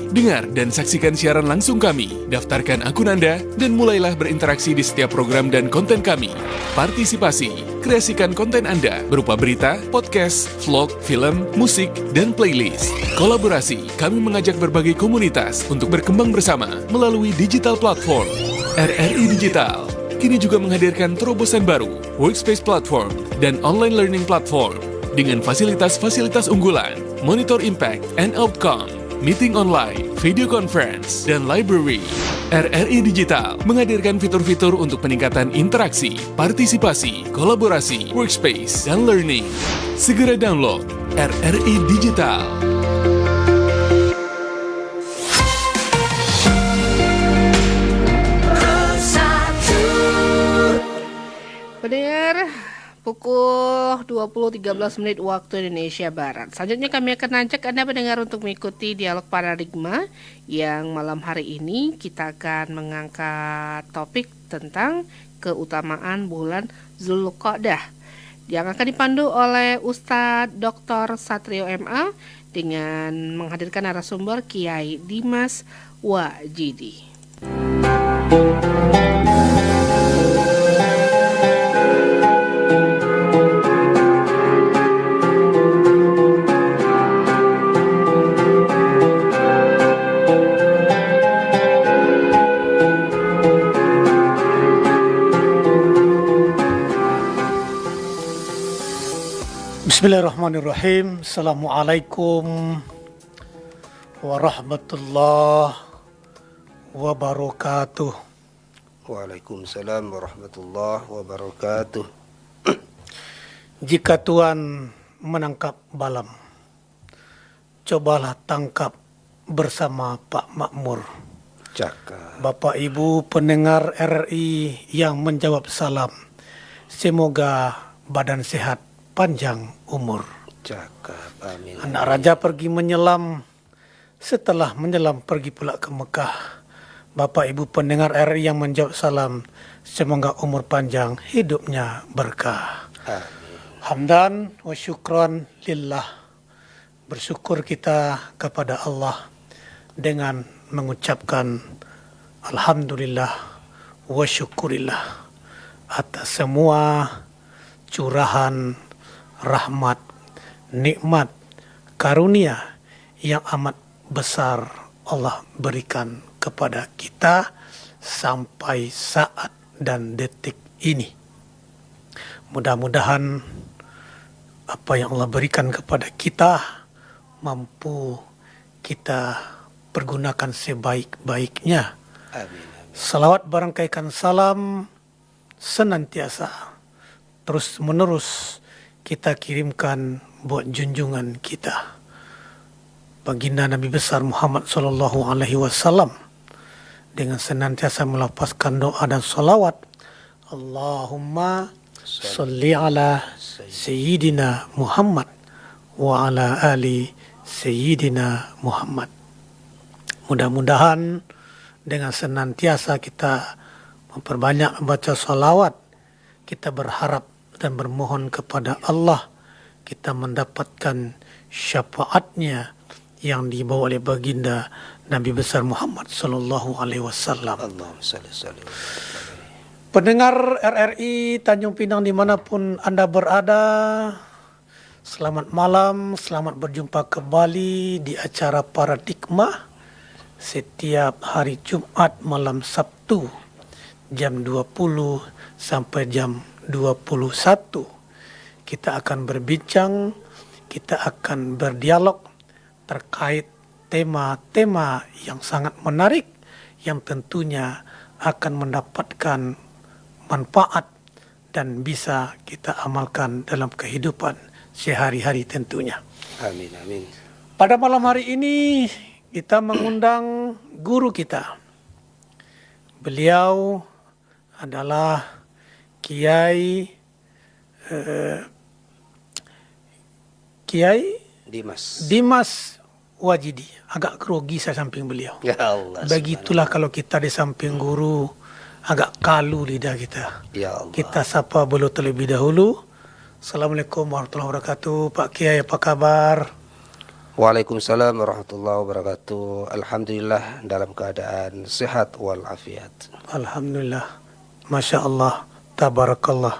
Dengar dan saksikan siaran langsung kami, daftarkan akun Anda, dan mulailah berinteraksi di setiap program dan konten kami. Partisipasi, kreasikan konten Anda berupa berita, podcast, vlog, film, musik, dan playlist. Kolaborasi, kami mengajak berbagai komunitas untuk berkembang bersama melalui digital platform. RRI Digital kini juga menghadirkan terobosan baru, workspace platform, dan online learning platform dengan fasilitas-fasilitas unggulan, monitor impact and outcome, meeting online, video conference, dan library. RRI Digital menghadirkan fitur-fitur untuk peningkatan interaksi, partisipasi, kolaborasi, workspace, dan learning. Segera download RRI Digital. Pendengar, pukul 20.13 waktu Indonesia Barat. Selanjutnya kami akan ajak Anda pendengar untuk mengikuti dialog paradigma yang malam hari ini kita akan mengangkat topik tentang keutamaan bulan Zulqa'dah yang akan dipandu oleh Ustadz Dr. Satrio MA dengan menghadirkan narasumber Kiai Dimas Wajidi. Bismillahirrahmanirrahim. Assalamualaikum warahmatullahi wabarakatuh. Waalaikumsalam warahmatullahi wabarakatuh. Jika Tuhan menangkap balam, cobalah tangkap bersama Pak Makmur. Cakap. Bapak Ibu pendengar RRI yang menjawab salam, semoga badan sehat, panjang umur. Cakap, amin. Anak raja pergi menyelam, setelah menyelam pergi pula ke Mekah. Bapak Ibu pendengar RRI yang menjawab salam, semoga umur panjang, hidupnya berkah. Amin. Hamdan wa syukran lillah. Bersyukur kita kepada Allah dengan mengucapkan alhamdulillah wa syukurillah atas semua curahan rahmat, nikmat, karunia yang amat besar Allah berikan kepada kita sampai saat dan detik ini. Mudah-mudahan apa yang Allah berikan kepada kita mampu kita pergunakan sebaik-baiknya. Amin. Salawat barangkaikan salam senantiasa terus menerus kita kirimkan buat junjungan kita, baginda Nabi besar Muhammad sallallahu alaihi wasallam, dengan senantiasa melafazkan doa dan salawat. Allahumma salli ala sayyidina Muhammad wa ala ali sayyidina Muhammad. Mudah-mudahan dengan senantiasa kita memperbanyak membaca salawat, kita berharap dan bermohon kepada Allah kita mendapatkan syafaatnya yang dibawa oleh baginda Nabi besar Muhammad sallallahu alaihi wasallam. Allahumma salli alaihi. Pendengar RRI Tanjung Pinang dimanapun Anda berada, selamat malam, selamat berjumpa kembali di acara Paradigma setiap hari Jumat malam Sabtu jam 20 sampai jam 21. Kita akan berbincang, kita akan berdialog terkait tema-tema yang sangat menarik yang tentunya akan mendapatkan manfaat dan bisa kita amalkan dalam kehidupan sehari-hari tentunya. Amin, amin. Pada malam hari ini kita mengundang guru kita. Beliau adalah Kiai Dimas Wajidi. Agak grogi saya samping beliau. Ya Allah. Begitulah kalau kita di samping guru, agak kalu lidah kita. Ya Allah. Kita sapa beliau terlebih dahulu. Assalamualaikum warahmatullahi wabarakatuh. Pak Kiai, apa kabar? Waalaikumsalam warahmatullahi wabarakatuh. Alhamdulillah dalam keadaan sehat walafiat. Alhamdulillah. Masya Allah. Tabarakallah.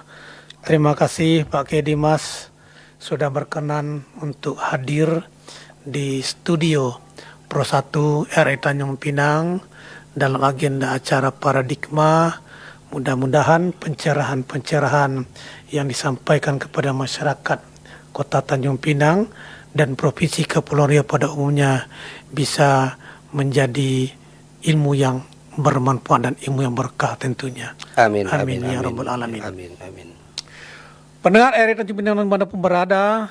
Terima kasih Pak Kiai Dimas sudah berkenan untuk hadir di studio Pro 1 RI Tanjung Pinang dalam agenda acara Paradigma. Mudah-mudahan pencerahan-pencerahan yang disampaikan kepada masyarakat Kota Tanjung Pinang dan Provinsi Kepulauan Riau pada umumnya bisa menjadi ilmu yang bermanfaat dan ilmu yang berkah tentunya. Amin. Amin ya rabbal alamin. Amin. Pendengar RI Tanjung Pinang dimanapun berada,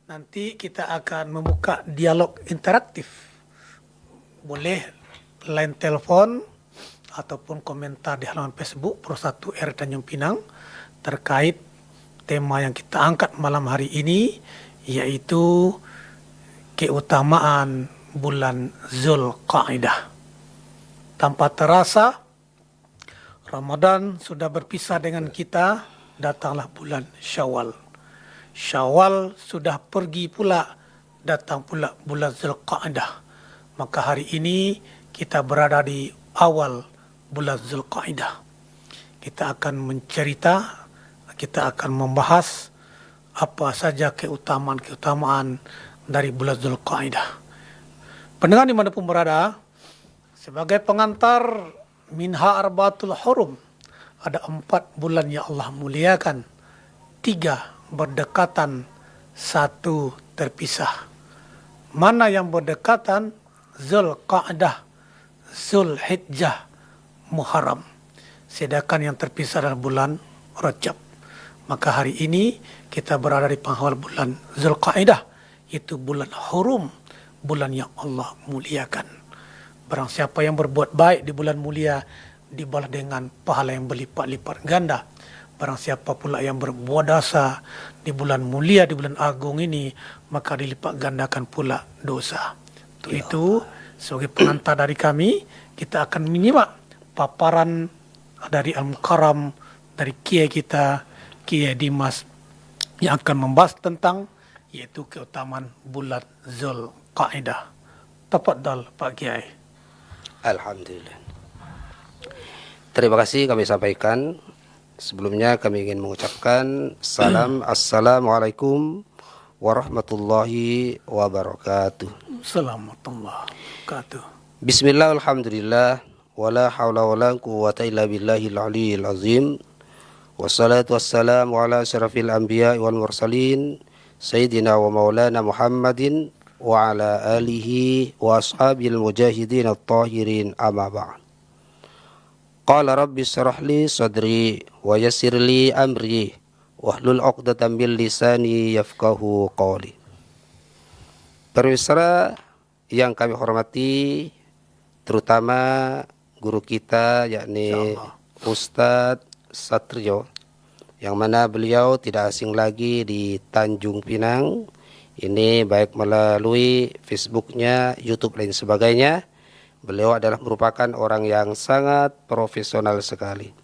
nanti kita akan membuka dialog interaktif. Boleh line telepon ataupun komentar di halaman Facebook Pro 1 RI Tanjung Pinang terkait tema yang kita angkat malam hari ini, yaitu keutamaan bulan Zulqa'dah. Tanpa terasa, Ramadan sudah berpisah dengan kita, datanglah bulan Syawal. Syawal sudah pergi pula, datang pula bulan Zulqa'dah. Maka hari ini kita berada di awal bulan Zulqa'dah. Kita akan mencerita, kita akan membahas apa saja keutamaan-keutamaan dari bulan Zulqa'dah. Pendengar dimanapun berada, sebagai pengantar minha arbaatul hurum, ada 4 bulan yang Allah muliakan, 3 berdekatan, 1 terpisah. Mana yang berdekatan? Zulqa'dah, Zulhijjah, Muharram. Sedangkan yang terpisah adalah bulan Rajab. Maka hari ini kita berada di penghawal bulan Zulqa'dah, itu bulan hurum, bulan yang Allah muliakan. Barang siapa yang berbuat baik di bulan mulia, dibalas dengan pahala yang berlipat-lipat ganda. Barang siapa pula yang berbuat dosa di bulan mulia, di bulan agung ini, maka dilipat gandakan pula dosa. Untuk itu, sebagai pengantar dari kami, kita akan menyimak paparan dari Al-Mukarram, dari Kiai kita, Kiai Dimas, yang akan membahas tentang yaitu keutamaan bulan Zulqa'dah. Tafadhal Pak Kiai. Alhamdulillah. Terima kasih kami sampaikan. Sebelumnya kami ingin mengucapkan salam Assalamualaikum warahmatullahi wabarakatuh. Assalamualaikum warahmatullahi wabarakatuh. Bismillah, alhamdulillah, wala hawla wala quwwata illa billahil aliyyil azim. Wassalatu wassalamu ala asyrafil anbiya wal mursalin sayyidina wa maulana Muhammadin wa ala alihi wa ashabil mujahidin at-tahirin, amma ba'd. Qala rabbi shrah li sadri wa yassir li amri wahlul 'uqdatam min lisani yafqahu qawli. Pemirsa yang kami hormati, terutama guru kita yakni Ustadz Satrio, yang mana beliau tidak asing lagi di Tanjung Pinang. Ini baik melalui Facebooknya, YouTube dan sebagainya. Beliau adalah merupakan orang yang sangat profesional sekali.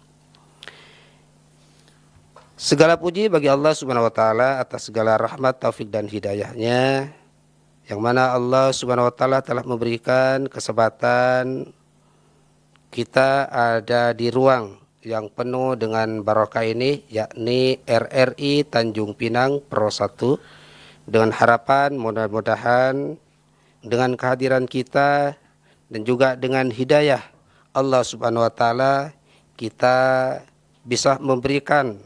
Segala puji bagi Allah Subhanahu wa taala atas segala rahmat, taufik dan hidayahnya, yang mana Allah Subhanahu wa taala telah memberikan kesempatan kita ada di ruang yang penuh dengan barokah ini, yakni RRI Tanjung Pinang Pro 1. Dengan harapan mudah-mudahan dengan kehadiran kita dan juga dengan hidayah Allah Subhanahu wa taala, kita bisa memberikan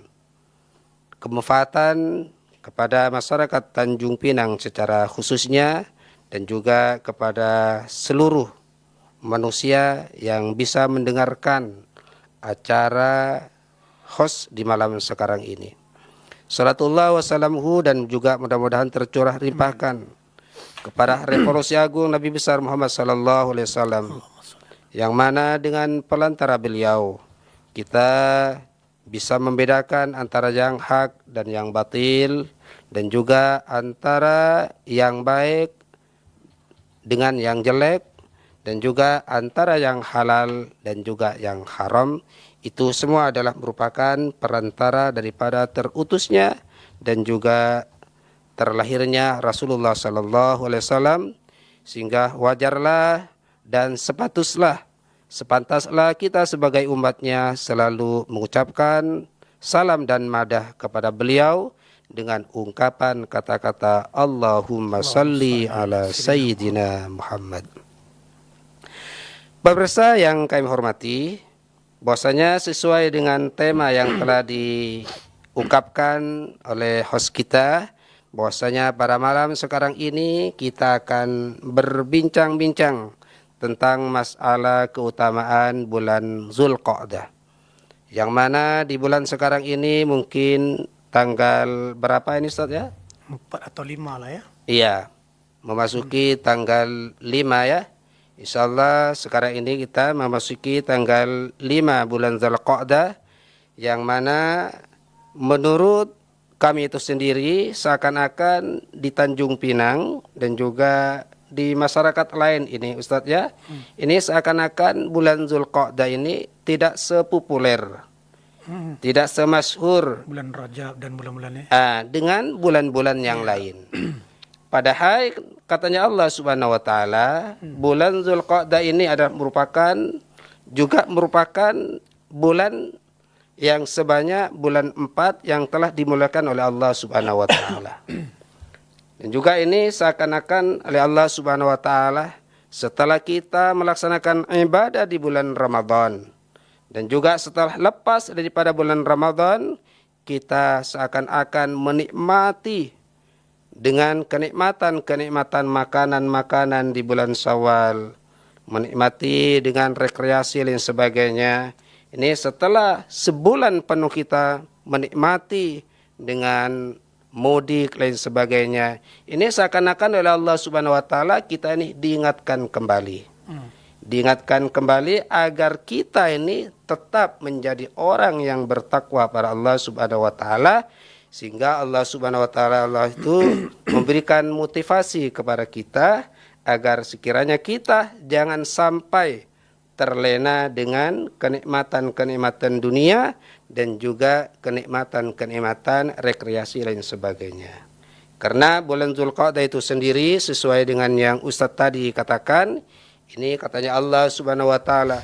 kemanfaatan kepada masyarakat Tanjung Pinang secara khususnya, dan juga kepada seluruh manusia yang bisa mendengarkan acara host di malam sekarang ini. Salatullah wassalamuhu, dan juga mudah-mudahan tercurah limpahkan kepada revolusi agung Nabi besar Muhammad sallallahu alaihi wasallam, yang mana dengan pelantara beliau kita bisa membedakan antara yang hak dan yang batil, dan juga antara yang baik dengan yang jelek, dan juga antara yang halal dan juga yang haram. Itu semua adalah merupakan perantara daripada terutusnya dan juga terlahirnya Rasulullah sallallahu alaihi wasallam, sehingga wajarlah dan sepantaslah kita sebagai umatnya selalu mengucapkan salam dan madah kepada beliau dengan ungkapan kata-kata Allahumma salli ala Sayyidina Muhammad. Pemirsa yang kami hormati, bahwasanya sesuai dengan tema yang telah diungkapkan oleh host kita, bahwasanya pada malam sekarang ini kita akan berbincang-bincang tentang masalah keutamaan bulan Zulqa'dah. Yang mana di bulan sekarang ini mungkin tanggal berapa ini Ustaz ya? 4 atau 5 lah ya. Iya, memasuki tanggal 5 ya. Insyaallah sekarang ini kita memasuki tanggal 5 bulan Zulqa'dah, yang mana menurut kami itu sendiri seakan-akan di Tanjung Pinang dan juga di masyarakat lain ini Ustadz ya, ini seakan-akan bulan Zulqa'dah ini tidak sepopuler, tidak semasyhur Bulan Rajab dan bulan-bulannya. dengan bulan-bulan yang lain. Padahal katanya Allah Subhanahu wa taala, bulan Zulqa'dah ini adalah merupakan bulan yang sebanyak bulan 4 yang telah dimulakan oleh Allah Subhanahu wa taala. Dan juga ini seakan-akan oleh Allah Subhanahu wa taala setelah kita melaksanakan ibadah di bulan Ramadan dan juga setelah lepas daripada bulan Ramadan, kita seakan-akan menikmati dengan kenikmatan-kenikmatan makanan-makanan di bulan Syawal, menikmati dengan rekreasi dan sebagainya. Ini setelah sebulan penuh kita menikmati dengan mudik lain sebagainya. Ini seakan-akan oleh Allah Subhanahu wa taala kita ini diingatkan kembali. Diingatkan kembali agar kita ini tetap menjadi orang yang bertakwa pada Allah Subhanahu wa taala, sehingga Allah Subhanahu wa taala itu memberikan motivasi kepada kita agar sekiranya kita jangan sampai terlena dengan kenikmatan-kenikmatan dunia dan juga kenikmatan-kenikmatan rekreasi lain sebagainya. Karena bulan Zulqa'dah itu sendiri sesuai dengan yang Ustadz tadi katakan, ini katanya Allah Subhanahu wa taala,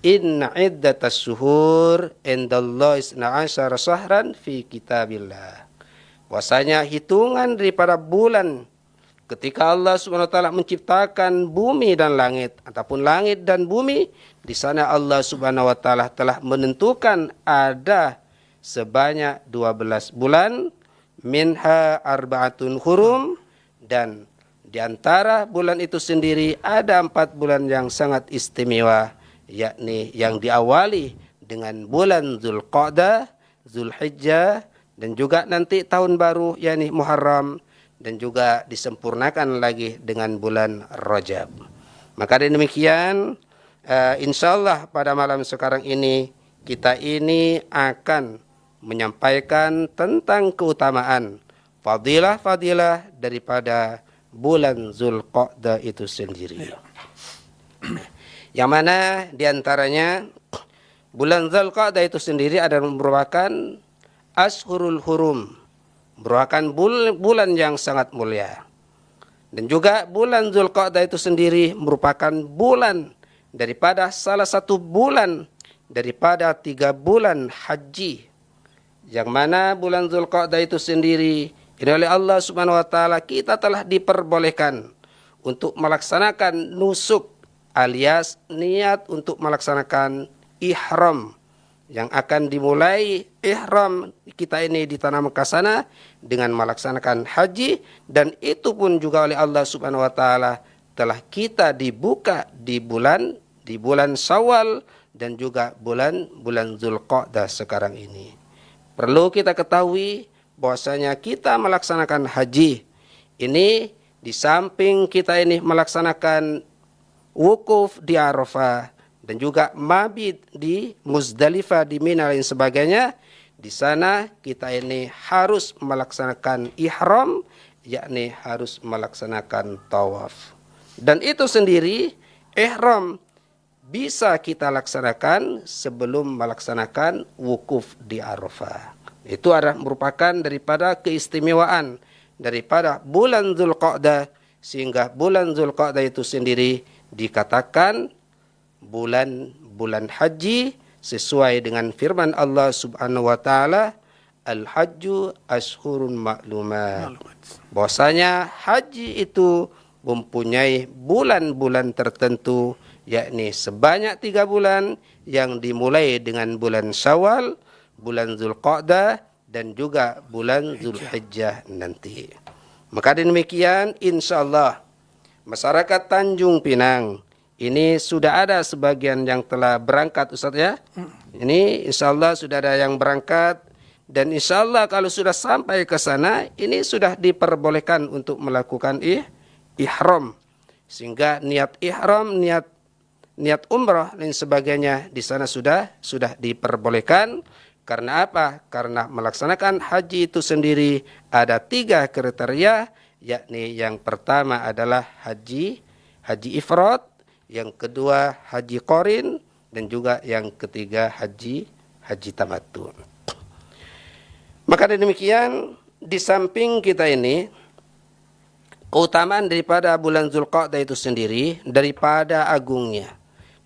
inna iddatas syuhur indallahi 12 syahran fi kitabillah. Bahwasanya hitungan daripada bulan ketika Allah Subhanahu wa taala menciptakan bumi dan langit ataupun langit dan bumi, di sana Allah Subhanahu wa taala telah menentukan ada sebanyak 12 bulan, minha arba'atun hurum, dan di antara bulan itu sendiri ada 4 bulan yang sangat istimewa, yakni yang diawali dengan bulan Zulqa'dah, Zulhijjah, dan juga nanti tahun baru yakni Muharram, dan juga disempurnakan lagi dengan bulan Rajab. Maka dengan demikian, insyaallah pada malam sekarang ini kita ini akan menyampaikan tentang keutamaan fadilah-fadilah daripada bulan Zulqa'dah itu sendiri. Yang mana diantaranya bulan Zulqa'dah itu sendiri adalah merupakan Ashhurul Hurum, merupakan bulan yang sangat mulia. Dan juga bulan Zulqa'dah itu sendiri merupakan bulan daripada salah satu bulan daripada 3 bulan haji. Yang mana bulan Zulqa'dah itu sendiri, ini oleh Allah Subhanahu wa taala kita telah diperbolehkan untuk melaksanakan nusuk alias niat untuk melaksanakan ihram, yang akan dimulai ihram kita ini di tanah Mekah sana dengan melaksanakan haji, dan itu pun juga oleh Allah Subhanahu wa taala telah kita dibuka di bulan Syawal dan juga bulan Zulqa'dah sekarang ini. Perlu kita ketahui bahwasanya kita melaksanakan haji ini di samping kita ini melaksanakan wukuf di Arafah dan juga mabit di Muzdalifah di Mina dan sebagainya, di sana kita ini harus melaksanakan ihram, yakni harus melaksanakan tawaf. Dan itu sendiri ihram bisa kita laksanakan sebelum melaksanakan wukuf di Arafah. Itu adalah merupakan daripada keistimewaan daripada bulan Dzulqa'dah, sehingga bulan Dzulqa'dah itu sendiri dikatakan bulan haji sesuai dengan firman Allah Subhanahu wa taala, al-hajju ashhurun ma'lumat. Bahwasanya haji itu mempunyai bulan-bulan tertentu, yakni sebanyak 3 bulan yang dimulai dengan bulan Syawal, bulan Dzulqa'dah, dan juga bulan Dzulhijjah nanti. Maka demikian insyaallah masyarakat Tanjung Pinang ini sudah ada sebagian yang telah berangkat, Ustaz ya. Ini insyaallah sudah ada yang berangkat, dan insyaallah kalau sudah sampai ke sana ini sudah diperbolehkan untuk melakukan ihram, sehingga niat ihram, niat umrah dan sebagainya di sana sudah diperbolehkan. Karena apa? Karena melaksanakan haji itu sendiri ada 3 kriteria, yakni yang pertama adalah haji ifrad, yang kedua haji qorin, dan juga yang ketiga haji tamattu. Maka demikian, di samping kita ini keutamaan daripada bulan Dzulqa'dah itu sendiri, daripada agungnya,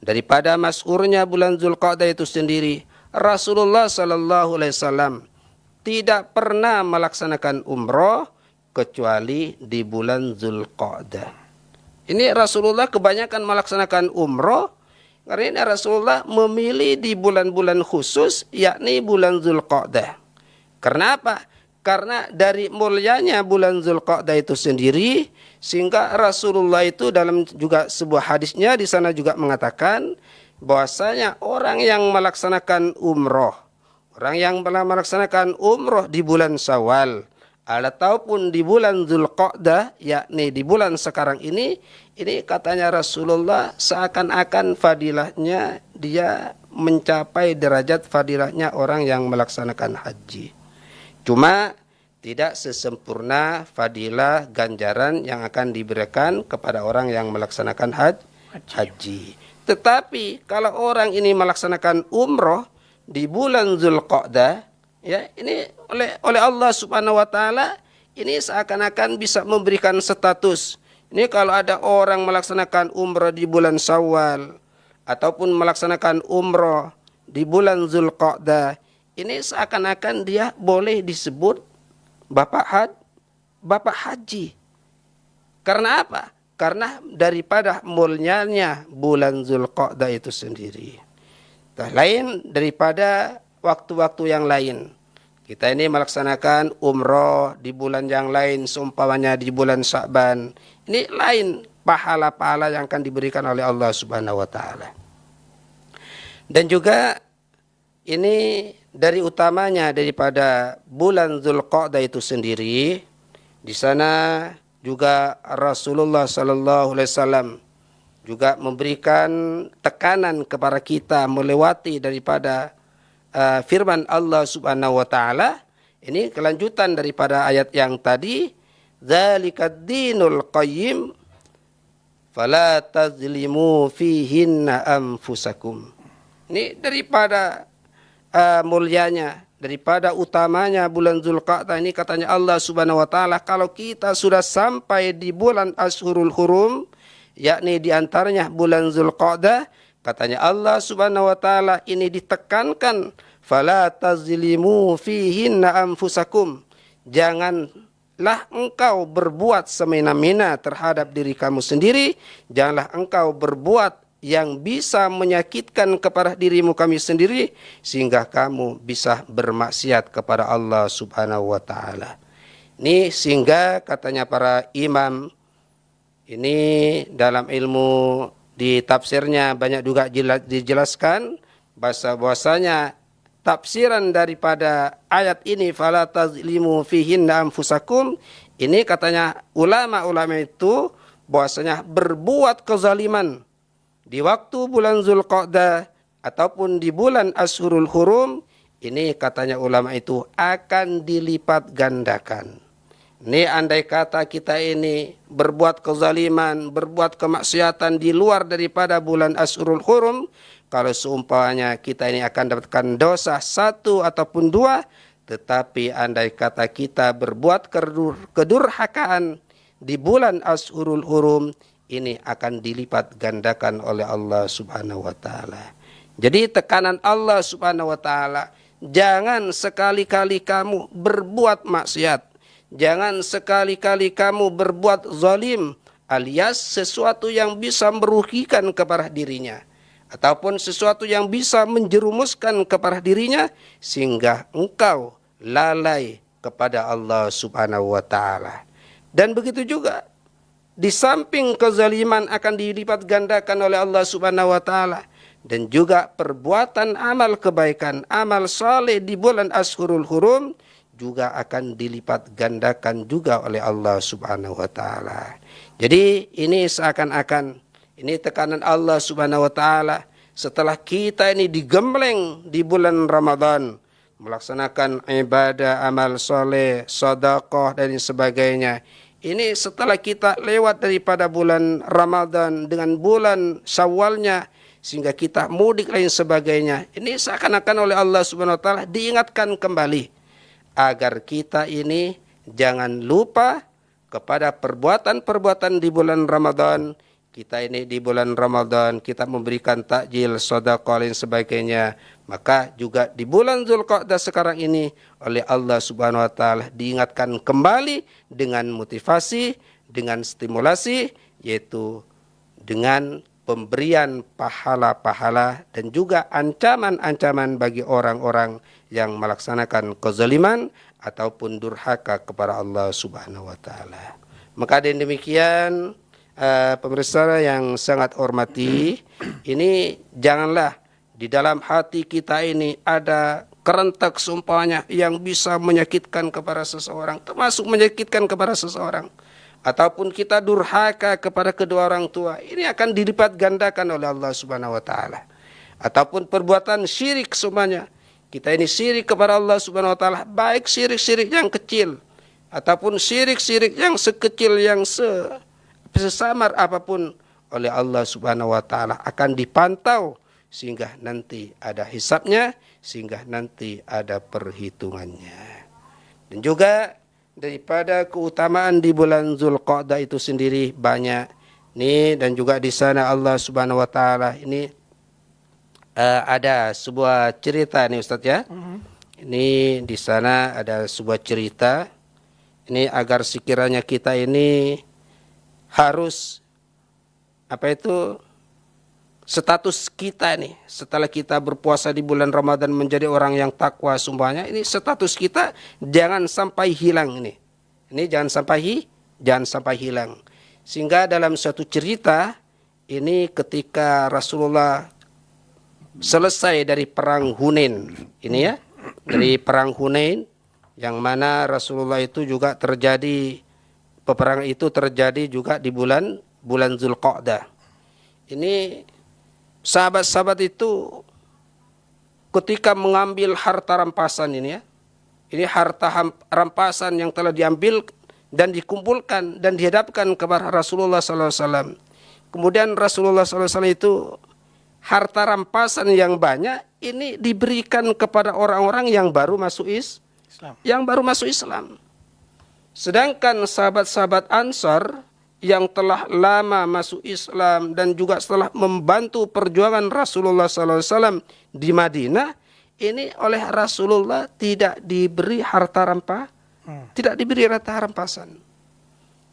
daripada masyhurnya bulan Dzulqa'dah itu sendiri, Rasulullah sallallahu alaihi wasallam tidak pernah melaksanakan umroh kecuali di bulan Dzulqa'dah. Ini Rasulullah kebanyakan melaksanakan umroh karena Rasulullah memilih di bulan-bulan khusus, yakni bulan Dzulqa'dah. Karena apa? Karena dari mulianya bulan Dzulqa'dah itu sendiri, sehingga Rasulullah itu dalam juga sebuah hadisnya di sana juga mengatakan bahwasanya orang yang melaksanakan umroh di bulan Syawal ataupun di bulan Dzulqa'dah, yakni di bulan sekarang ini katanya Rasulullah seakan-akan fadilahnya dia mencapai derajat fadilahnya orang yang melaksanakan haji. Cuma tidak sesempurna fadilah ganjaran yang akan diberikan kepada orang yang melaksanakan haji. Tetapi kalau orang ini melaksanakan umroh di bulan Dzulqa'dah, ya ini oleh Allah Subhanahu wa taala ini seakan-akan bisa memberikan status. Ini kalau ada orang melaksanakan umroh di bulan Syawal ataupun melaksanakan umroh di bulan Dzulqa'dah, ini seakan-akan dia boleh disebut bapak haji. Karena apa? Karena daripada mulianya bulan Dzulqa'dah itu sendiri. Lain daripada waktu-waktu yang lain. Kita ini melaksanakan umroh di bulan yang lain, seumpamanya di bulan Sya'ban. Ini lain pahala-pahala yang akan diberikan oleh Allah Subhanahu wa taala. Dan juga ini dari utamanya daripada bulan Dzulqa'dah itu sendiri, di sana juga Rasulullah sallallahu alaihi wasallam juga memberikan tekanan kepada kita melewati daripada firman Allah Subhanahu wa taala. Ini kelanjutan daripada ayat yang tadi, dzalikad dinul qayyim fala tazlimu fihinna anfusakum. Ini daripada mulianya, daripada utamanya bulan Dzulqa'dah ini katanya Allah Subhanahu wa taala, kalau kita sudah sampai di bulan Ashhurul Hurum, yakni di antaranya bulan Dzulqa'dah, katanya Allah Subhanahu wa taala ini ditekankan, fala tazlimu fihinna anfusakum. Janganlah engkau berbuat semena-mena terhadap diri kamu sendiri, janganlah engkau berbuat yang bisa menyakitkan kepada dirimu kami sendiri sehingga kamu bisa bermaksiat kepada Allah Subhanahu wa taala. Ini sehingga katanya para imam ini dalam ilmu di tafsirnya banyak juga dijelaskan bahwasanya tafsiran daripada ayat ini fala tazlimu fihinna anfusakum, ini katanya ulama-ulama itu bahwasanya berbuat kezaliman di waktu bulan Dzulqa'dah ataupun di bulan Ashhurul Hurum, ini katanya ulama itu akan dilipat gandakan. Ini andai kata kita ini berbuat kezaliman, berbuat kemaksiatan di luar daripada bulan Ashhurul Hurum, kalau seumpamanya kita ini akan dapatkan dosa 1 ataupun 2, Tetapi andai kata kita berbuat kedurhakaan di bulan Ashurul Hurum, ini akan dilipat gandakan oleh Allah Subhanahu wa taala. Jadi tekanan Allah Subhanahu wa taala, jangan sekali-kali kamu berbuat maksiat, jangan sekali-kali kamu berbuat zalim, alias sesuatu yang bisa merugikan kepada dirinya, ataupun sesuatu yang bisa menjerumuskan kepada dirinya sehingga engkau lalai kepada Allah Subhanahu wa taala. Dan begitu juga di samping kezaliman akan dilipat gandakan oleh Allah Subhanahu wa taala, dan juga perbuatan amal kebaikan, amal saleh di bulan Ashurul Hurum juga akan dilipat gandakan juga oleh Allah Subhanahu wa taala. Jadi ini seakan-akan ini tekanan Allah Subhanahu wa taala setelah kita ini digembleng di bulan Ramadan melaksanakan ibadah, amal soleh, sedekah dan sebagainya. Ini setelah kita lewat daripada bulan Ramadan dengan bulan Syawalnya sehingga kita mudik lain sebagainya. Ini seakan-akan oleh Allah Subhanahu wa taala diingatkan kembali agar kita ini jangan lupa kepada perbuatan-perbuatan di bulan Ramadan. Kita ini di bulan Ramadan kita memberikan takjil, sedekah dan sebagainya. Maka juga di bulan Dzulqa'dah sekarang ini oleh Allah Subhanahu wa taala diingatkan kembali dengan motivasi, dengan stimulasi, yaitu dengan pemberian pahala-pahala dan juga ancaman-ancaman bagi orang-orang yang melaksanakan kezaliman ataupun durhaka kepada Allah Subhanahu wa taala. Maka dengan demikian pemirsa yang sangat hormati, ini janganlah di dalam hati kita ini ada kerentak sumpahnya yang bisa menyakitkan kepada seseorang, termasuk menyakitkan kepada seseorang, ataupun kita durhaka kepada kedua orang tua, ini akan dilipat gandakan oleh Allah Subhanahu wa taala. Ataupun perbuatan syirik semuanya, kita ini syirik kepada Allah Subhanahu wa taala, baik syirik-syirik yang kecil ataupun syirik-syirik yang sekecil yang sesamar apapun oleh Allah Subhanahu wa taala akan dipantau sehingga nanti ada hisabnya, sehingga nanti ada perhitungannya. Dan juga daripada keutamaan di bulan Dzulqa'dah itu sendiri banyak nih, dan juga di sana Allah Subhanahu wa taala ini ada sebuah cerita nih Ustaz ya. Ini di sana ada sebuah cerita ini agar sekiranya kita ini harus status kita nih setelah kita berpuasa di bulan Ramadan menjadi orang yang takwa semuanya, ini status kita jangan sampai hilang ini. Ini jangan sampai hilang. Sehingga dalam suatu cerita ini ketika Rasulullah selesai dari perang Hunain ini ya, dari perang Hunain yang mana Rasulullah itu juga terjadi peperangan itu terjadi juga di bulan Dzulqa'dah. Ini sahabat-sahabat itu ketika mengambil harta rampasan ini ya. Ini harta rampasan yang telah diambil dan dikumpulkan dan dihadapkan kepada Rasulullah SAW. Kemudian Rasulullah SAW itu harta rampasan yang banyak ini diberikan kepada orang-orang yang baru masuk Islam. Sedangkan sahabat-sahabat Ansar yang telah lama masuk Islam dan juga setelah membantu perjuangan Rasulullah SAW di Madinah, ini oleh Rasulullah tidak diberi harta rampasan.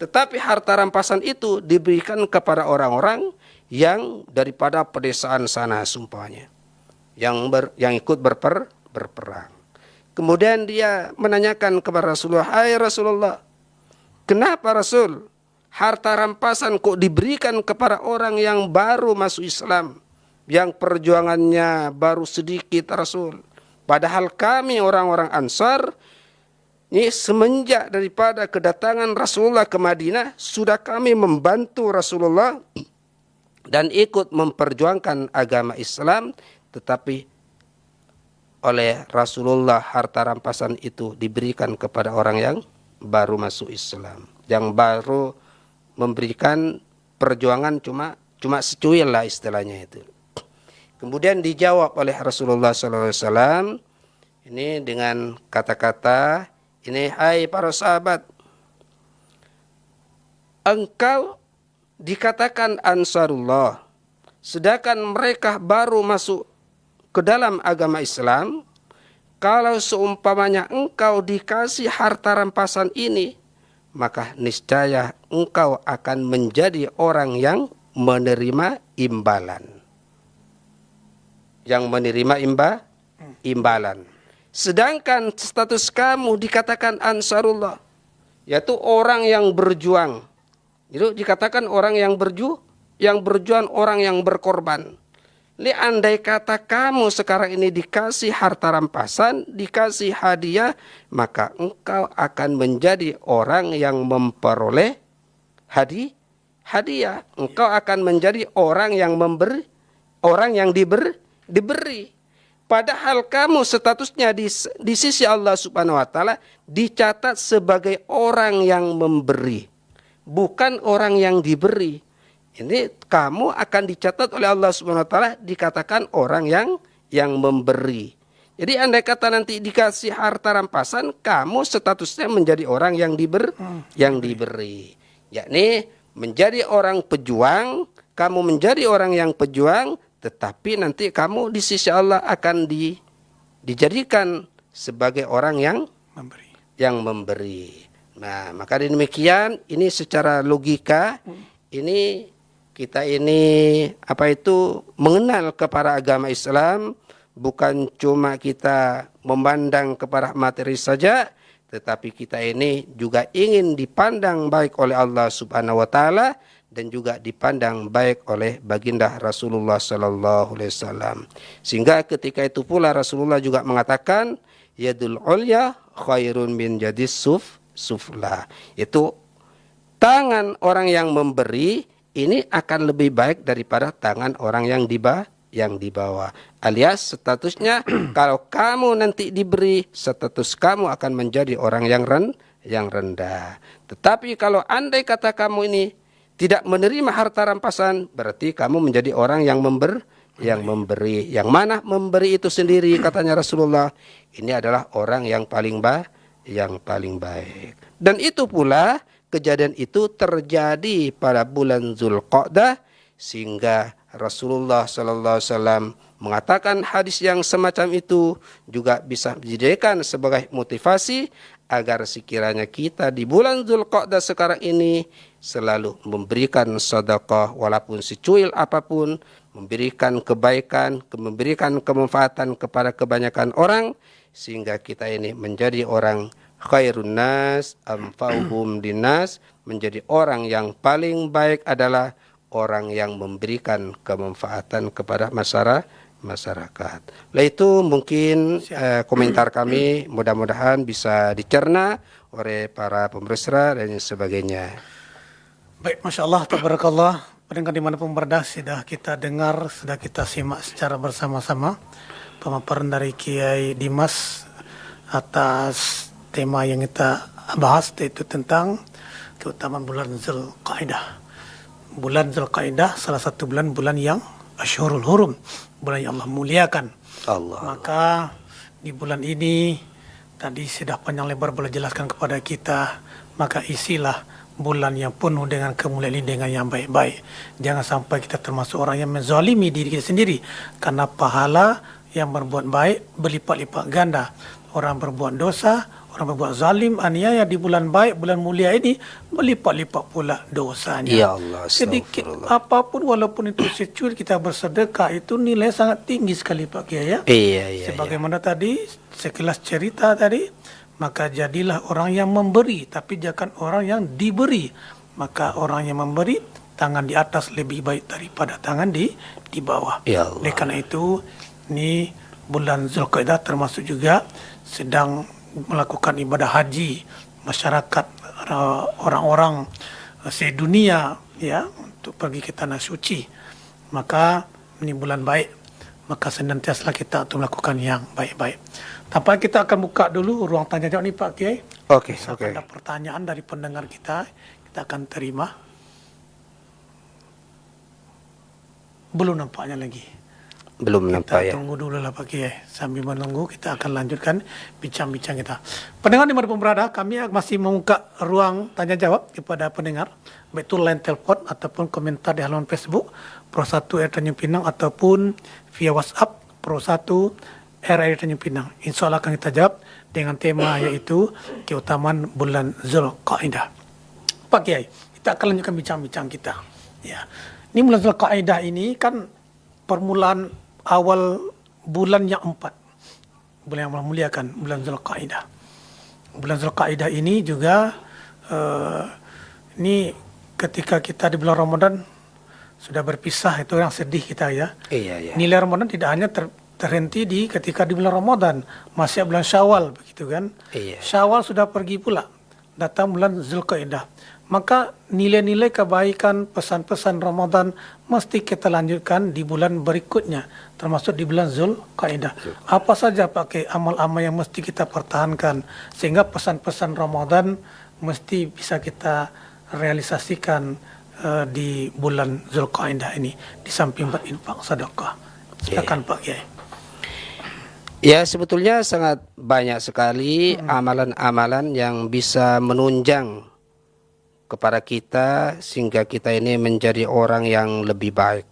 Tetapi harta rampasan itu diberikan kepada orang-orang yang daripada pedesaan sana sumpahnya, yang ikut berperang. Kemudian dia menanyakan kepada Rasulullah, "Hai Rasulullah, kenapa Rasul harta rampasan kok diberikan kepada orang yang baru masuk Islam, yang perjuangannya baru sedikit Rasul? Padahal kami orang-orang Ansar ini semenjak daripada kedatangan Rasulullah ke Madinah sudah kami membantu Rasulullah dan ikut memperjuangkan agama Islam, tetapi oleh Rasulullah harta rampasan itu diberikan kepada orang yang baru masuk Islam, yang baru memberikan perjuangan cuma secuil lah istilahnya itu." Kemudian dijawab oleh Rasulullah SAW, ini dengan kata-kata ini, hai para sahabat, engkau dikatakan Ansarullah, sedangkan mereka baru masuk ke dalam agama Islam. Kalau seumpamanya engkau dikasih harta rampasan ini, maka niscaya engkau akan menjadi orang yang menerima imbalan. Yang menerima imbalan. Sedangkan status kamu dikatakan Ansarullah, yaitu orang yang berjuang. Itu dikatakan orang yang berjuang, orang yang berkorban. Andai kata kamu sekarang ini dikasih harta rampasan, dikasih hadiah, maka engkau akan menjadi orang yang memperoleh hadiah. Engkau akan menjadi orang yang memberi, orang yang diberi. Padahal kamu statusnya di sisi Allah Subhanahu wa taala dicatat sebagai orang yang memberi, bukan orang yang diberi. Ini kamu akan dicatat oleh Allah Subhanahu wa taala dikatakan orang yang memberi. Jadi andai kata nanti dikasih harta rampasan, kamu statusnya menjadi orang yang diberi. Yakni menjadi orang pejuang, kamu menjadi orang yang pejuang, tetapi nanti kamu di sisi Allah akan dijadikan sebagai orang yang memberi. Nah, maka demikian ini secara logika ini kita ini mengenal kepada agama Islam, bukan cuma kita memandang kepada materi saja, tetapi kita ini juga ingin dipandang baik oleh Allah Subhanahu wa taala dan juga dipandang baik oleh baginda Rasulullah sallallahu alaihi wasallam. Sehingga ketika itu pula Rasulullah juga mengatakan yadul ulya khairun min yadis sufla. Itu tangan orang yang memberi ini akan lebih baik daripada tangan orang yang di bawah. Alias statusnya kalau kamu nanti diberi, status kamu akan menjadi orang yang rendah. Tetapi kalau andai kata kamu ini tidak menerima harta rampasan, berarti kamu menjadi orang yang memberi. Yang mana memberi itu sendiri katanya Rasulullah, ini adalah orang yang paling baik. Dan itu pula kejadian itu terjadi pada bulan Zulqa'dah, sehingga Rasulullah sallallahu alaihi wasallam mengatakan hadis yang semacam itu juga bisa dijadikan sebagai motivasi agar sekiranya kita di bulan Zulqa'dah sekarang ini selalu memberikan sedekah walaupun secuil apapun, memberikan kebaikan, memberikan kemanfaatan kepada kebanyakan orang, sehingga kita ini menjadi orang khairun nas anfa'uhum linnas, menjadi orang yang paling baik adalah orang yang memberikan kemanfaatan kepada masyarakat. Lah itu mungkin komentar kami, mudah-mudahan bisa dicerna oleh para pemirsa dan sebagainya. Baik, Masya Allah, tabarakallah. Pendengar dimanapun berada, sudah kita dengar, sudah kita simak secara bersama-sama pemaparan dari Kiai Dimas atas tema yang kita bahas, yaitu tentang keutamaan bulan Zulqa'dah. Bulan Zulqa'dah salah satu bulan yang Asyhurul Hurum, bulan yang Allah muliakan. Maka di bulan ini tadi sudah panjang lebar boleh jelaskan kepada kita, maka isilah bulan yang penuh dengan kemuliaan ini dengan yang baik-baik. Jangan sampai kita termasuk orang yang menzalimi diri kita sendiri, karena pahala yang berbuat baik berlipat-lipat ganda. Orang berbuat dosa, orang berbuat zalim, aniaya di bulan baik, bulan mulia ini berlipat-lipat pula dosanya. Ya Allah, sedikit apapun walaupun itu secuil kita bersedekah, itu nilai sangat tinggi sekali Pak Kiai ya. Iya. Sebagaimana tadi sekelas cerita tadi, maka jadilah orang yang memberi, tapi jangan orang yang diberi. Maka orang yang memberi, tangan di atas lebih baik daripada tangan di bawah. Ya Allah. Oleh karena itu, ini bulan Zulqa'dah termasuk juga sedang melakukan ibadah haji masyarakat, orang-orang sedunia ya, untuk pergi ke tanah suci. Maka ini bulan baik, maka senantiasa kita untuk melakukan yang baik-baik. Tanpa kita akan buka dulu ruang tanya jawab nih Pak Kiai. Oke. Ada pertanyaan dari pendengar kita akan terima. Belum nampaknya lagi. Belum nampak ya. Kita tunggu dulu lah Pak Kiai. Sambil menunggu kita akan lanjutkan bincang-bincang kita. Pendengar dimanapun berada, kami masih membuka ruang tanya jawab kepada pendengar, baik itu line telepon ataupun komentar di halaman Facebook Pro 1 RRI Tanjung Pinang ataupun via WhatsApp Pro 1 RRI Tanjung Pinang. Insya Allah akan kita jawab dengan tema yaitu keutamaan bulan Zulqa'dah. Pak Kiai, kita akan lanjutkan bincang-bincang kita. Ya, ini bulan Zulqa'dah ini kan permulaan awal bulan yang 4, bulan yang memuliakan, bulan Zulqa'dah. Bulan Zulqa'dah ini juga ini ketika kita di bulan Ramadan sudah berpisah, itu yang sedih kita ya. Iya. Nilai Ramadan tidak hanya terhenti di ketika di bulan Ramadan, masih bulan Syawal begitu kan. Iya. Syawal sudah pergi pula, datang bulan Zulqa'dah. Maka nilai-nilai kebaikan pesan-pesan Ramadan mesti kita lanjutkan di bulan berikutnya, termasuk di bulan Zulqa'dah. Apa saja pakai amal-amal yang mesti kita pertahankan sehingga pesan-pesan Ramadan mesti bisa kita realisasikan di bulan Zulqa'dah ini, di samping berinfak sedekah. Silakan Pak Kiai. Ya, sebetulnya sangat banyak sekali amalan-amalan yang bisa menunjang kepada kita sehingga kita ini menjadi orang yang lebih baik.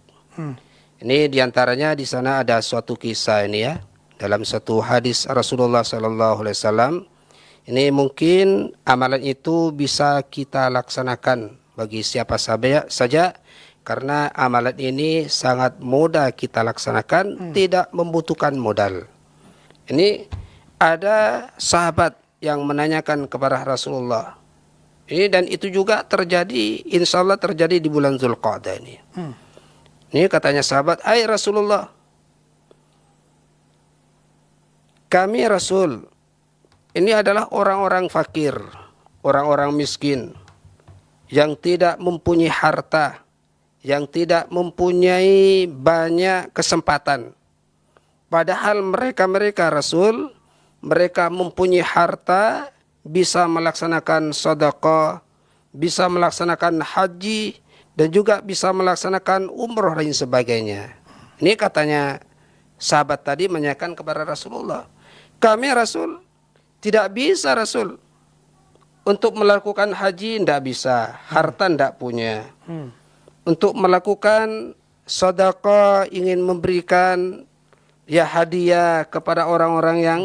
Ini diantaranya di sana ada suatu kisah ini ya, dalam satu hadis Rasulullah SAW. Ini mungkin amalan itu bisa kita laksanakan bagi siapa saja karena amalan ini sangat mudah kita laksanakan, tidak membutuhkan modal. Ini ada sahabat yang menanyakan kepada Rasulullah. Ini dan itu juga terjadi, insya Allah terjadi di bulan Zulqa'dah ini. Ini katanya sahabat, "Hai Rasulullah, kami Rasul, ini adalah orang-orang fakir, orang-orang miskin, yang tidak mempunyai harta, yang tidak mempunyai banyak kesempatan. Padahal mereka Rasul, mereka mempunyai harta, bisa melaksanakan sedekah, bisa melaksanakan haji, dan juga bisa melaksanakan umroh dan sebagainya." Ini katanya sahabat tadi menanyakan kepada Rasulullah, "Kami Rasul tidak bisa Rasul. Untuk melakukan haji tidak bisa, harta tidak punya. Untuk melakukan sedekah, ingin memberikan ya hadiah kepada orang-orang yang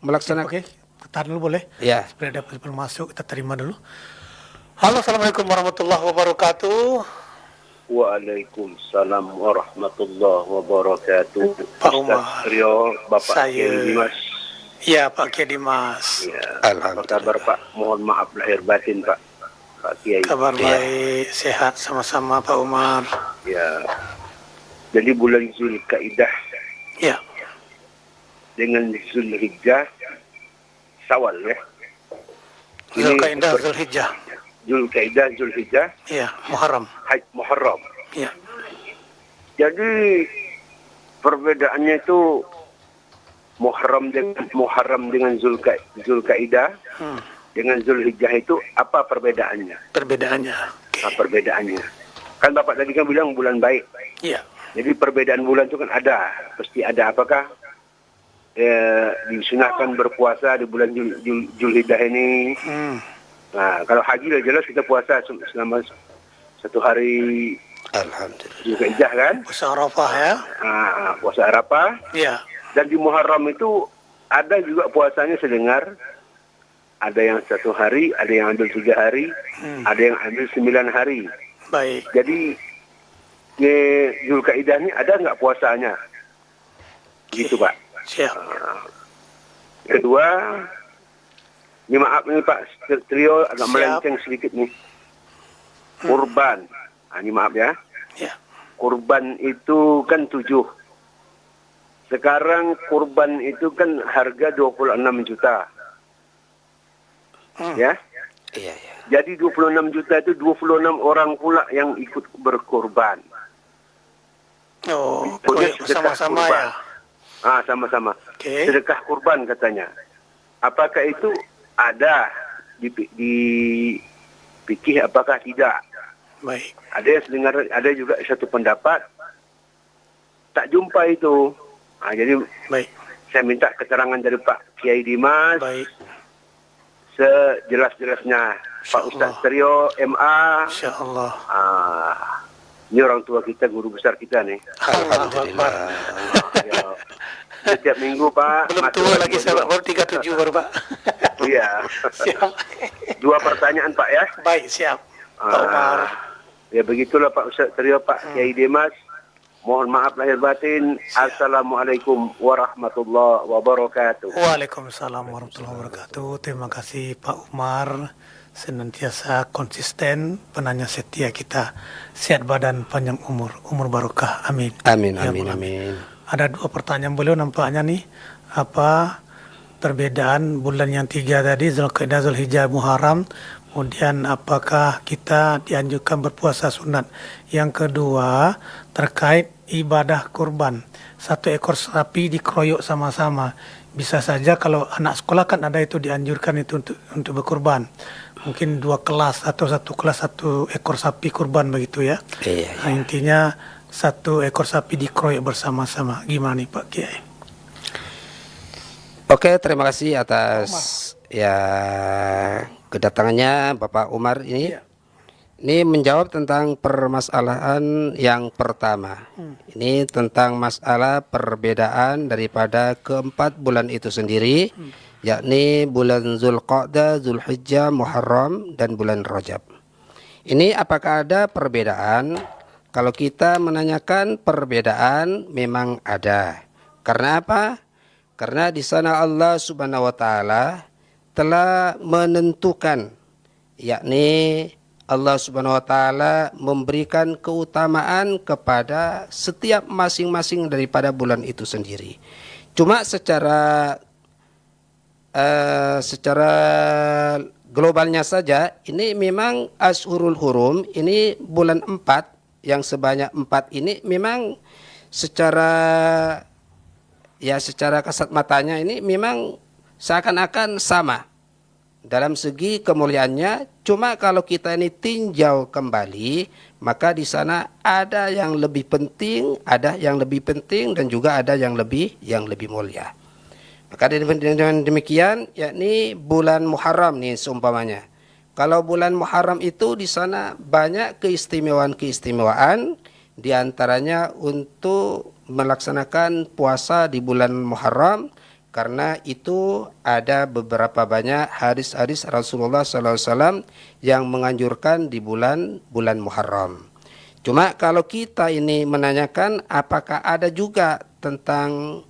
melaksanakan." Oke, tahan dulu boleh? Ya. Supaya dapat masuk, kita terima dulu. Halo, Assalamualaikum warahmatullahi wabarakatuh. Waalaikumsalam warahmatullahi wabarakatuh. Pak Umar. Ustaz Rio, Bapak Saya. Kiai Dimas. Ya, Pak Kiai Dimas. Ya, apa kabar Pak? Mohon maaf lahir batin Pak. Pak Kiai. Kabar baik, sehat sama-sama Pak Umar. Ya. Jadi bulan Zulqa'dah Ya, dengan Zulhijjah, Syawal ya. Zulqa'dah, Zulhijjah. Zulqa'dah, Zulhijjah, Ya, Muharram. Muharram. Ya, Jadi perbedaannya itu Muharram dengan Zulqa'dah dengan Zulhijjah itu apa perbedaannya? perbedaannya. Oke. Perbedaannya. Kan Bapak tadi kan bilang bulan baik. Ya, Jadi perbedaan bulan itu kan ada. Pasti ada. Apakah disunahkan berpuasa di bulan Zulhijjah ini? Nah, kalau haji lah jelas kita puasa selama satu hari. Alhamdulillah. Zulhijjah kan? Puasa Arafah ya. Puasa Arafah. Ya, Dan di Muharram itu ada juga puasanya sedengar. Ada yang 1 hari, ada yang ambil 3 hari, ada yang ambil 9 hari. baik. Jadi di Zulqa'dah ini ada nggak puasanya? Gitu Pak. Siap. Kedua, ini maaf nih Pak, trio agak Siap. melenceng sedikit nih. Kurban. Ini maaf ya. Ya, Kurban itu kan 7. Sekarang kurban itu kan harga 26 juta. Ya. Iya. Jadi 26 juta itu 26 orang pula yang ikut berkorban. oh, Pokoknya sedekah sama-sama kurban. ya. Sama-sama. Oke. Sedekah kurban katanya. Apakah itu ada di fikih, apakah tidak? Baik. Ada yang sedengar, ada juga satu pendapat tak jumpa itu. Jadi Baik. saya minta keterangan dari Pak Kiai Dimas Baik. sejelas-jelasnya. Pak Ustaz Trio MA. Insyaallah. Ini orang tua kita, guru besar kita nih. Alhamdulillah. Ya, setiap minggu Pak. Belum masuk tua lagi saya, dua- baru 37 baru Pak. Iya. Siap. 2 pertanyaan Pak ya. Baik, siap. Pak Umar. Ya begitulah Pak Ustaz Trio, Pak Kiai Dimas. Mohon maaf lahir batin. Assalamualaikum warahmatullahi wabarakatuh. Waalaikumsalam warahmatullahi wabarakatuh. Terima kasih Pak Umar, senantiasa konsisten, penanya setia kita. Sehat badan, panjang umur, umur barokah. Amin. Amin, Ya amin, Allah. amin. Ada 2 pertanyaan beliau nampaknya nih. Apa perbedaan bulan yang 3 tadi, Zulqa'dah, Zulhijjah, Muharram? Kemudian apakah kita dianjurkan berpuasa sunat? Yang kedua, terkait ibadah kurban. 1 ekor sapi dikeroyok sama-sama. Bisa saja kalau anak sekolah kan ada itu dianjurkan itu untuk berkurban. Mungkin 2 kelas atau 1 kelas 1 ekor sapi kurban begitu ya. Iya, Nah, intinya 1 ekor sapi dikeroyok bersama-sama. Gimana nih Pak Kiai? Oke, terima kasih atas ya kedatangannya Bapak Umar ini. Iya. Ini menjawab tentang permasalahan yang pertama. Ini tentang masalah perbedaan daripada keempat bulan itu sendiri, yakni bulan Zulqa'dah, Zulhijjah, Muharram, dan bulan Rajab. Ini apakah ada perbedaan? Kalau kita menanyakan perbedaan, memang ada. Karena apa? Karena di sana Allah Subhanahu wa taala telah menentukan, yakni Allah Subhanahu wa taala memberikan keutamaan kepada setiap masing-masing daripada bulan itu sendiri. Cuma secara globalnya saja, ini memang Ashurul Hurum, ini bulan 4 yang sebanyak 4 ini memang secara kasat matanya ini memang seakan-akan sama dalam segi kemuliaannya. Cuma kalau kita ini tinjau kembali, maka di sana ada yang lebih penting, ada yang lebih penting, dan juga ada yang lebih mulia. Maka dengan demikian, yakni bulan Muharram nih seumpamanya. Kalau bulan Muharram itu di sana banyak keistimewaan, di antaranya untuk melaksanakan puasa di bulan Muharram, karena itu ada beberapa banyak hadis-hadis Rasulullah SAW yang menganjurkan di bulan Muharram. Cuma kalau kita ini menanyakan apakah ada juga tentang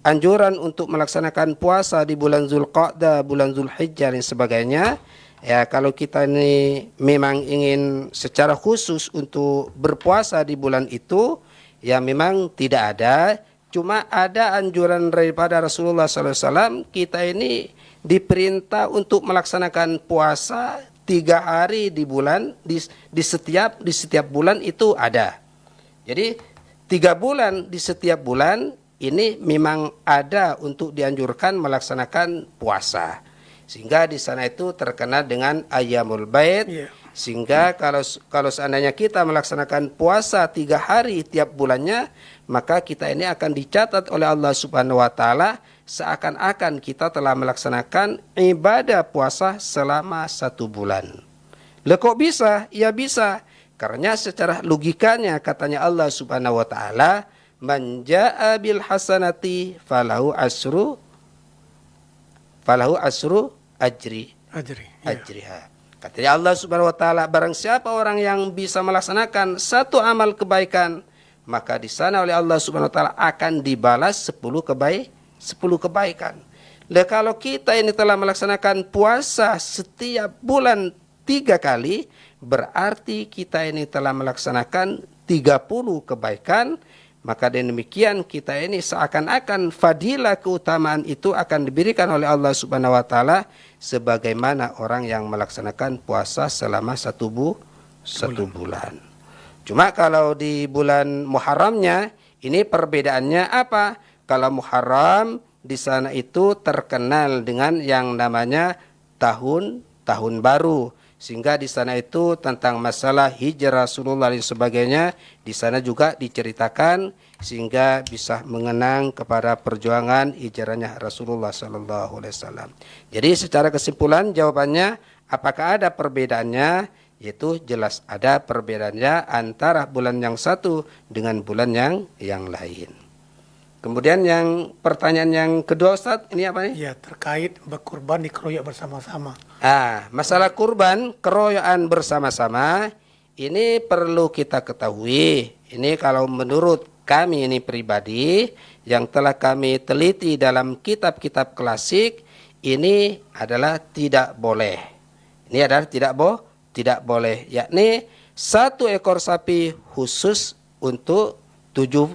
anjuran untuk melaksanakan puasa di bulan Zulqa'dah, bulan Zulhijjah dan sebagainya, ya kalau kita ini memang ingin secara khusus untuk berpuasa di bulan itu, ya memang tidak ada. Cuma ada anjuran daripada Rasulullah SAW, kita ini diperintah untuk melaksanakan puasa 3 hari di bulan, di setiap bulan itu ada. Jadi 3 bulan di setiap bulan ini memang ada untuk dianjurkan melaksanakan puasa. Sehingga di sana itu terkenal dengan Ayyamul Bait. Iya. Sehingga kalau seandainya kita melaksanakan puasa 3 hari tiap bulannya, maka kita ini akan dicatat oleh Allah Subhanahu wa taala seakan-akan kita telah melaksanakan ibadah puasa selama 1 bulan. Lah kok bisa? Ya bisa. Karena secara logikanya katanya Allah Subhanahu wa taala, man jaa bil hasanati falahu asru ajriha. Katanya Allah Subhanahu wa taala, barang siapa orang yang bisa melaksanakan 1 amal kebaikan, maka di sana oleh Allah Subhanahu wa taala akan dibalas 10 kebaikan. Lah kalau kita ini telah melaksanakan puasa setiap bulan 3 kali, berarti kita ini telah melaksanakan 30 kebaikan. Maka dengan demikian kita ini seakan-akan fadilah keutamaan itu akan diberikan oleh Allah Subhanahu wa taala sebagaimana orang yang melaksanakan puasa selama 1 bulan. Cuma kalau di bulan Muharramnya ini perbedaannya apa? Kalau Muharram di sana itu terkenal dengan yang namanya tahun baru. sehingga di sana itu tentang masalah hijrah Rasulullah dan sebagainya di sana juga diceritakan sehingga bisa mengenang kepada perjuangan hijrahnya Rasulullah sallallahu alaihi wasallam. Jadi secara kesimpulan jawabannya apakah ada perbedaannya? Yaitu jelas ada perbedaannya antara bulan yang satu dengan bulan yang lain. Kemudian yang pertanyaan yang kedua Ustaz, ini apa nih? Ya, terkait berkurban dikeroyok bersama-sama. Masalah kurban, keroyokan bersama-sama, ini perlu kita ketahui. Ini kalau menurut kami ini pribadi, yang telah kami teliti dalam kitab-kitab klasik, ini adalah tidak boleh. Ini adalah tidak boleh, yakni 1 ekor sapi khusus untuk 7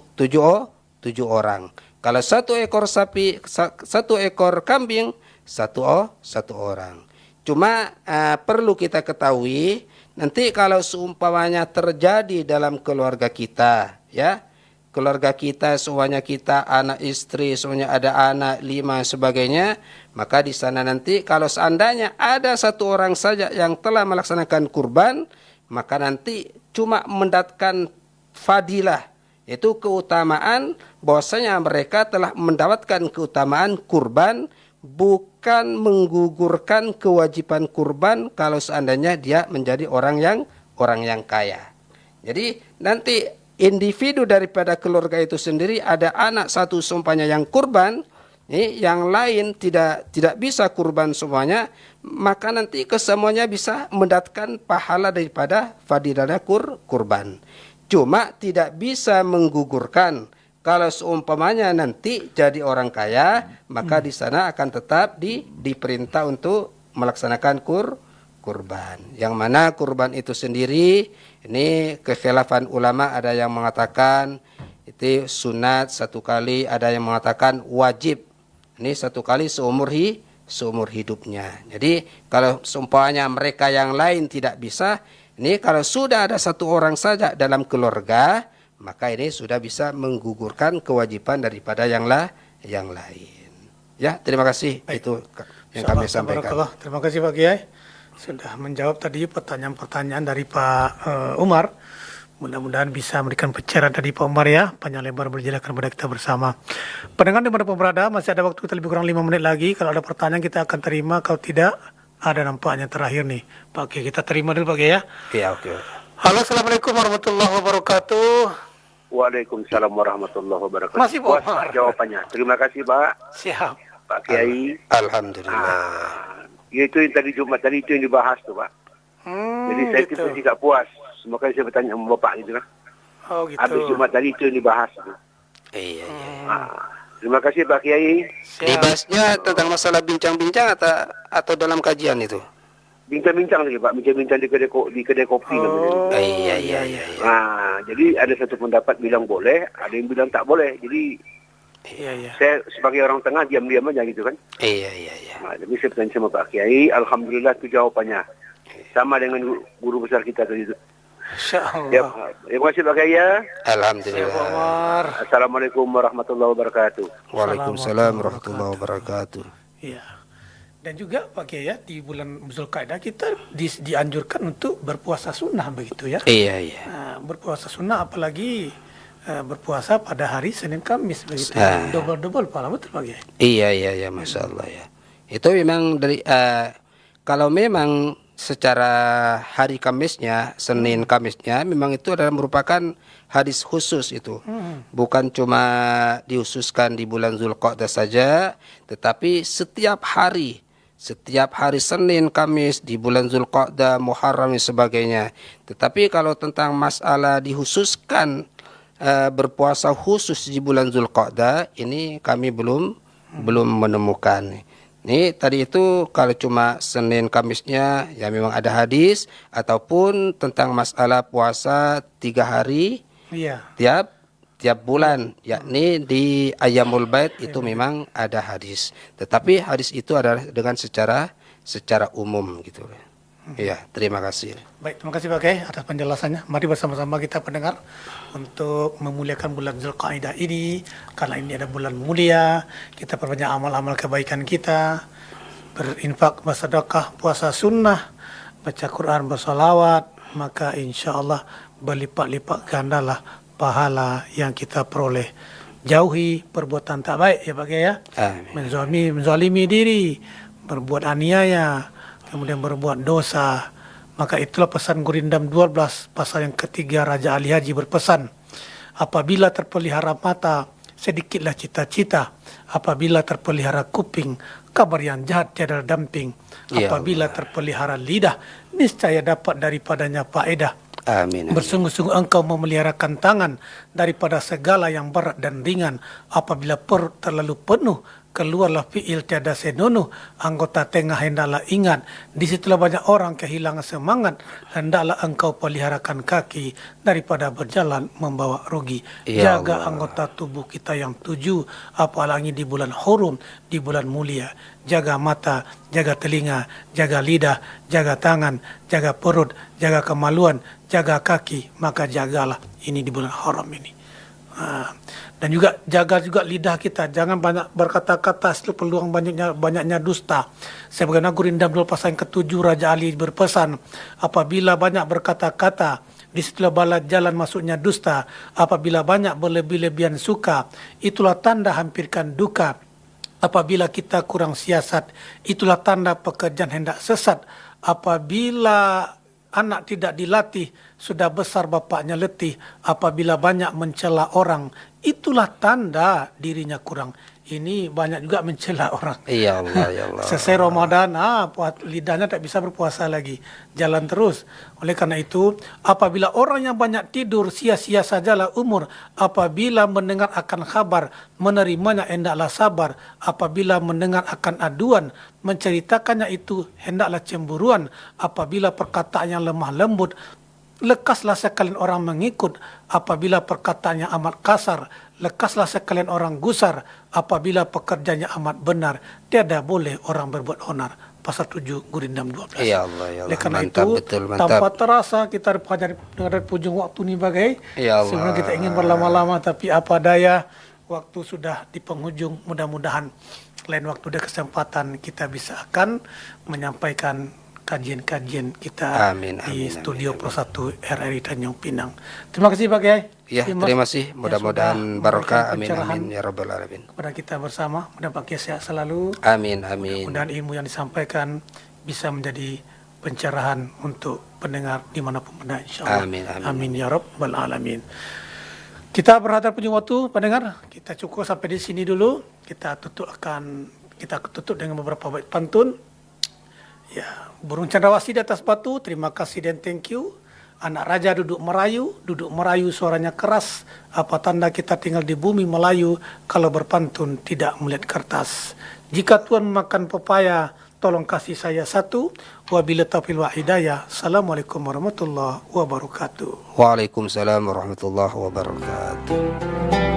orang. Kalau 1 ekor sapi, 1 ekor kambing, satu orang. Cuma perlu kita ketahui, nanti kalau seumpamanya terjadi dalam keluarga kita, ya, keluarga kita semuanya kita anak istri, semuanya ada anak 5 sebagainya, maka di sana nanti kalau seandainya ada 1 orang saja yang telah melaksanakan kurban, maka nanti cuma mendapatkan fadilah, yaitu keutamaan bahwasanya mereka telah mendapatkan keutamaan kurban, bukan menggugurkan kewajiban kurban kalau seandainya dia menjadi orang yang kaya. Jadi nanti individu daripada keluarga itu sendiri ada anak 1 sumpahnya yang kurban, yang lain tidak bisa kurban semuanya, maka nanti kesemuanya bisa mendapatkan pahala daripada fadilahnya kurban. Cuma tidak bisa menggugurkan. Kalau seumpamanya nanti jadi orang kaya, maka di sana akan tetap diperintah untuk melaksanakan kurban. Yang mana kurban itu sendiri, ini kekhilafan ulama, ada yang mengatakan itu sunat 1 kali, ada yang mengatakan wajib. Ini 1 kali seumur hidupnya. Jadi kalau seumpamanya mereka yang lain tidak bisa, ini kalau sudah ada 1 orang saja dalam keluarga, maka ini sudah bisa menggugurkan kewajiban daripada yang lain. Ya, terima kasih. Baik. Itu yang kami sampaikan. Terima kasih Pak Kiai. Sudah menjawab tadi pertanyaan-pertanyaan dari Pak Umar. Mudah-mudahan bisa memberikan pencerahan dari Pak Umar ya. Panjang lebar berjelaskan kepada kita bersama. Pendengar dimanapun berada, masih ada waktu kita lebih kurang 5 menit lagi. Kalau ada pertanyaan kita akan terima. Kalau tidak, ada nampaknya terakhir nih. Pak Kiai, kita terima dulu Pak Kiai ya. Iya, oke. Halo, Assalamualaikum warahmatullahi wabarakatuh. Waalaikumsalam warahmatullahi wabarakatuh. Masih Pak Umar. Jawabannya. Terima kasih Pak. Siap. Pak Kiai. Alhamdulillah. Itu yang tadi Jumat tadi itu yang dibahas tuh Pak. Jadi saya gitu. itu tidak puas. Makanya saya bertanya sama Bapak gitu kan. Oh gitu. Habis Jumat tadi itu yang dibahas. Iya. Terima kasih Pak Kiai. Dibahasnya tentang masalah bincang-bincang atau dalam kajian itu? Bincang-bincang lagi Pak, bincang-bincang di kedai kopi. Iya. Jadi ada satu pendapat bilang boleh, ada yang bilang tak boleh. Jadi saya sebagai orang tengah diam-diam aja gitu kan. Iya. Jadi saya bertanya sama Pak Kiai, alhamdulillah itu jawabannya. Sama dengan guru besar kita tadi itu. Insyaallah. Ya, terima kasih Pak Kiai ya. Alhamdulillah. Assalamualaikum warahmatullahi wabarakatuh. Waalaikumsalam warahmatullahi wabarakatuh. Iya. Dan juga Pak Kiai ya, di bulan Zulkaidah kita dianjurkan untuk berpuasa sunnah begitu ya. Iya. Nah, berpuasa sunnah apalagi berpuasa pada hari Senin Kamis begitu. Double pahala, betul Pak Kiai. Iya, Masya Allah ya. Itu memang dari kalau memang secara hari Kamisnya, Senin Kamisnya, memang itu adalah merupakan hadis khusus itu. Bukan cuma dihususkan di bulan Zulqa'dah saja, tetapi setiap hari Senin, Kamis, di bulan Zulqa'dah, Muharram dan sebagainya. Tetapi kalau tentang masalah dihususkan berpuasa khusus di bulan Zulqa'dah, ini kami belum menemukan. Ini tadi itu kalau cuma Senin Kamisnya ya memang ada hadis, ataupun tentang masalah puasa 3 hari tiap bulan, yakni di Ayyamul Bait itu memang ada hadis. Tetapi hadis itu adalah dengan secara umum gitu. Iya, terima kasih. Baik, terima kasih Pak Kiai atas penjelasannya. Mari bersama-sama kita pendengar untuk memuliakan bulan Zulqa'dah ini, karena ini ada bulan mulia. Kita perbanyak amal-amal kebaikan kita, berinfak, bersedekah, puasa sunnah, baca Quran, bersolawat, maka insya Allah berlipat-lipat gandalah pahala yang kita peroleh. Jauhi perbuatan tak baik ya Pak Kiai ya. Amin. Menzalimi diri, berbuat aniaya, kemudian berbuat dosa. Maka itulah pesan Gurindam 12 pasal yang ketiga. Raja Ali Haji berpesan, apabila terpelihara mata, sedikitlah cita-cita. Apabila terpelihara kuping, kabar yang jahat tiada damping. Ya Apabila Allah. terpelihara lidah, niscaya dapat daripadanya faedah. Amin. Bersungguh-sungguh engkau memeliharakan tangan daripada segala yang berat dan ringan. Apabila perut terlalu penuh, keluarlah fi'il tiada senonoh. Anggota tengah hendaklah ingat, disitulah banyak orang kehilangan semangat. Hendaklah engkau peliharakan kaki daripada berjalan membawa rugi. Ya Jaga Allah. anggota tubuh kita yang 7, apalagi di bulan hurum, di bulan mulia. Jaga mata, jaga telinga, jaga lidah, jaga tangan, jaga perut, jaga kemaluan, jaga kaki, maka jagalah ini di bulan haram ini. Dan juga jaga juga lidah kita, jangan banyak berkata-kata, itu peluang banyaknya dusta. Sebagaimana Gurindam 12 pasal yang ke-7 Raja Ali berpesan, apabila banyak berkata-kata, disitulah bala jalan masuknya dusta. Apabila banyak berlebih-lebihan suka, itulah tanda hampirkan duka. Apabila kita kurang siasat, itulah tanda pekerjaan hendak sesat. Apabila anak tidak dilatih, sudah besar bapaknya letih. Apabila banyak mencela orang, itulah tanda dirinya kurang. Ini banyak juga mencela orang. Ya Allah, ya Allah. Selesai Ramadan, lidahnya tak bisa berpuasa lagi. Jalan terus. Oleh karena itu, apabila orang yang banyak tidur, sia-sia sajalah umur. Apabila mendengar akan kabar, menerimanya hendaklah sabar. Apabila mendengar akan aduan, menceritakannya itu hendaklah cemburuan. Apabila perkataan yang lemah lembut, lekaslah sekalian orang mengikut. Apabila perkataannya amat kasar, lekaslah sekalian orang gusar. Apabila pekerjaannya amat benar, tiada boleh orang berbuat onar. Pasal 7 Gurindam 12. Ya Allah, ya Allah. Oleh karena Mantap, itu, betul, mantap. tanpa terasa kita pada pujung waktu ini bagai. Ya Allah. Sebenarnya kita ingin berlama-lama, tapi apa daya, waktu sudah di penghujung. Mudah-mudahan lain waktu ada kesempatan kita bisa akan menyampaikan kajian-kajian kita Amin, di amin, studio amin, Pro 1 RRI Tanjung Pinang. Terima kasih Pak Kiai. Ya, terima kasih. Mudah-mudahan barokah. Amin, pencerahan amin. Ya Rabbal Alamin. kepada kita bersama. Mudah Pak Kiai sehat selalu. Amin, amin. Mudah-mudahan ilmu yang disampaikan bisa menjadi pencerahan untuk pendengar dimanapun berada, insyaAllah. Amin, amin. Amin ya Rabbal Alamin. Kita berhadap punya waktu, pendengar. Kita cukup sampai di sini dulu. Kita tutup dengan beberapa bait pantun. Ya, burung cendrawasih di atas batu, terima kasih dan thank you. Anak raja duduk merayu suaranya keras. Apa tanda kita tinggal di bumi Melayu kalau berpantun tidak melihat kertas. Jika Tuhan memakan pepaya, tolong kasih saya satu. Wabillahi taufiq wal hidayah. Assalamualaikum warahmatullahi wabarakatuh. Waalaikumsalam warahmatullahi wabarakatuh.